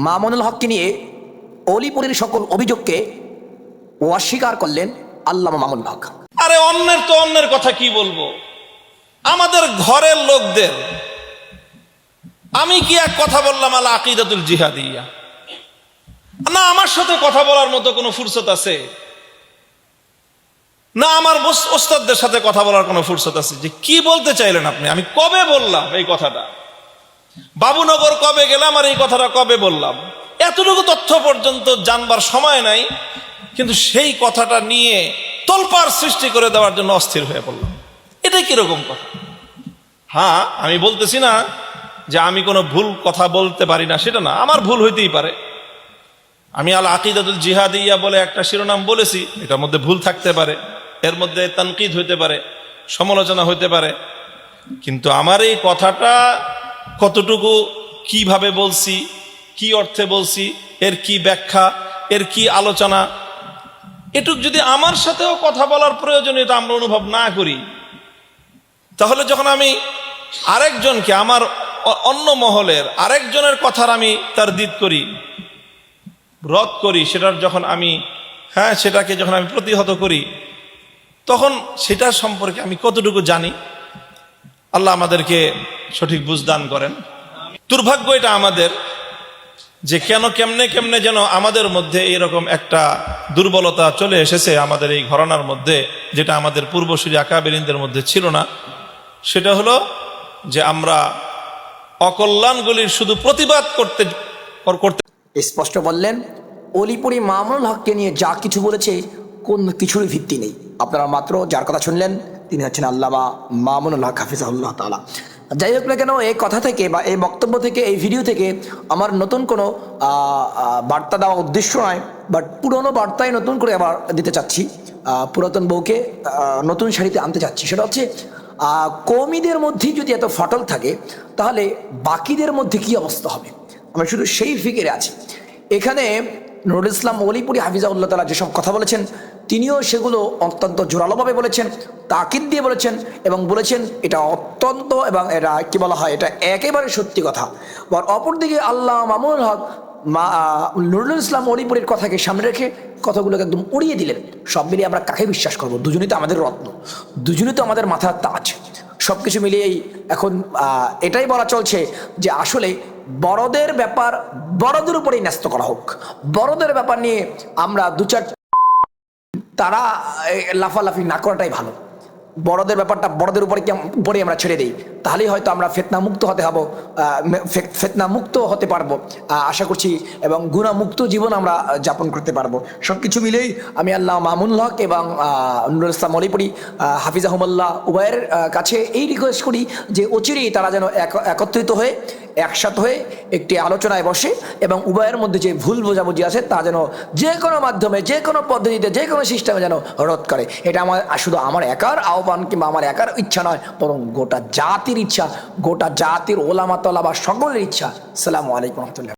মামুনুল হককে নিয়ে অলিপুরের সকল অভিযোগকে অস্বীকার করলেন আল্লামা মামুনুল হক। আরে অন্যের তো অন্যের কথা কি বলবো, আমাদের ঘরের লোকদের আমি কি এক কথা বললাম আল আকিদাতুল জিহাদিয়া, না আমার সাথে কথা বলার মতো কোনো ফুরসত আছে, না আমার ওস্তাদদের সাথে কথা বলার কোনো ফুরসত আছে যে কি বলতে চাইলেন আপনি, আমি কবে বললাম এই কথাটা, বাবুনগর কবে গেলাম আর এই কথাটা কবে বললাম, এতটুকু তথ্য পর্যন্ত জানবার সময় নাই, কিন্তু সেই কথাটা নিয়ে তোলপাড় সৃষ্টি করে দেওয়ার জন্য অস্থির হয়ে পড়লাম। এটা কিরকম কথা? হ্যাঁ, আমি বলতেছি না যে আমি কোনো ভুল কথা বলতে পারি না, সেটা না, আমার ভুল হইতেই পারে। আমি আল আকিদাতুল জিহাদিয়া বলে একটা শিরোনাম বলেছি, এটার মধ্যে ভুল থাকতে পারে, এর মধ্যে তানকিদ হইতে পারে, সমালোচনা হইতে পারে, কিন্তু আমার এই কথাটা কতটুকু কিভাবে বলছি, কি অর্থে বলছি, এর কি ব্যাখ্যা, এর কি আলোচনা, এটুক যদি আমার সাথেও কথা বলার প্রয়োজনীয়তা আমরা অনুভব না করি, তাহলে যখন আমি আরেকজনকে, আমার অন্য মহলের আরেকজনের কথার আমি তারদিদ করি, রদ করি, সেটার যখন আমি সেটাকে যখন আমি প্রতিহত করি, তখন সেটা সম্পর্কে আমি কতটুকু জানি। আল্লাহ আমাদেরকে সঠিক বুঝদান করেন। দুর্ভাগ্য এটা আমাদের যে কেমনে কেমনে যেন আমাদের মধ্যে এরকম একটা দুর্বলতা চলে এসেছে আমাদের এই ঘরানার মধ্যে, যেটা আমাদের পূর্বসূরি আকাবেরিনদের মধ্যে ছিল না। সেটা হলো যে আমরা অকল্যাণগুলির শুধু প্রতিবাদ করতে স্পষ্ট বললেন, অলিপুরি মামুনুল হককে নিয়ে যা কিছু বলেছে কোন কিছুরই ভিত্তি নেই। আপনারা মাত্র যার কথা শুনলেন তিনি হচ্ছেন আল্লামা মামুনুল হক হাফিজাহুল্লাহ তাআলা। যাই হোক না কেন, এই কথা থেকে বা এই বক্তব্য থেকে, এই ভিডিও থেকে আমার নতুন কোনো বার্তা দেওয়া উদ্দেশ্য নয়, বাট পুরনো বার্তায় নতুন করে আবার দিতে চাচ্ছি। পুরাতন বউকে নতুন শাড়িতে আনতে চাচ্ছি। সেটা হচ্ছে কওমিদের মধ্যেই যদি এত ফাটল থাকে, তাহলে বাকিদের মধ্যে কি অবস্থা হবে? আমরা শুধু সেই ফিকিরে আছি। এখানে নুরুল ইসলাম অলিপুরি হাফিজাহুল্লাহ তাআলা যেসব কথা বলেছেন, তিনিও সেগুলো অত্যন্ত জোরালোভাবে বলেছেন, তাকিদ দিয়ে বলেছেন, এবং বলেছেন এটা অত্যন্ত, এবং এটা কি বলা হয়, এটা একেবারে সত্যি কথা। আর অপরদিকে আল্লাহ মামুনুল হক নুরুল ইসলাম অলিপুরির কথাকে সামনে রেখে কথাগুলোকে একদম উড়িয়ে দিলেন। সব মিলিয়ে আমরা কাকে বিশ্বাস করবো? দুজনেই তো আমাদের রত্ন, দুজনেই তো আমাদের মাথার তাজ। সব কিছু মিলিয়েই এখন এটাই বলা চলছে যে আসলে বড়দের ব্যাপার বড়দের উপরেই ন্যস্ত করা হোক। বড়দের ব্যাপার নিয়ে আমরা দু চার তারা লাফালাফি না করাটাই ভালো। বড়দের ব্যাপারটা বড়দের উপরেই আমরা ছেড়ে দিই, তাহলেই হয়তো আমরা ফিতনামুক্ত ফিতনামুক্ত হতে পারবো আশা করছি, এবং গুণামুক্ত জীবন আমরা যাপন করতে পারবো। সব কিছু মিলেই আমি আল্লাহ মামুনুল হক এবং নুরুল ইসলাম অলিপুরি হাফিজাহুমুল্লাহ উভয়ের কাছে এই রিকোয়েস্ট করি যে অচিরেই তারা যেন একত্রিত হয়ে একসাথে হয়ে একটি আলোচনায় বসে, এবং উভয়ের মধ্যে যে ভুল বোঝাবুঝি আছে তা যেন যে কোনো মাধ্যমে, যে কোনো পদ্ধতিতে, যে কোনো সিস্টেমে যেন রোধ করে। এটা শুধু আমার একার আহ্বান কিংবা আমার একার ইচ্ছা নয়, বরং গোটা জাতির ইচ্ছা, গোটা জাতির ওলামা তলাবা সকলের ইচ্ছা। আসসালামু আলাইকুম ওয়া রাহমাতুল্লাহ।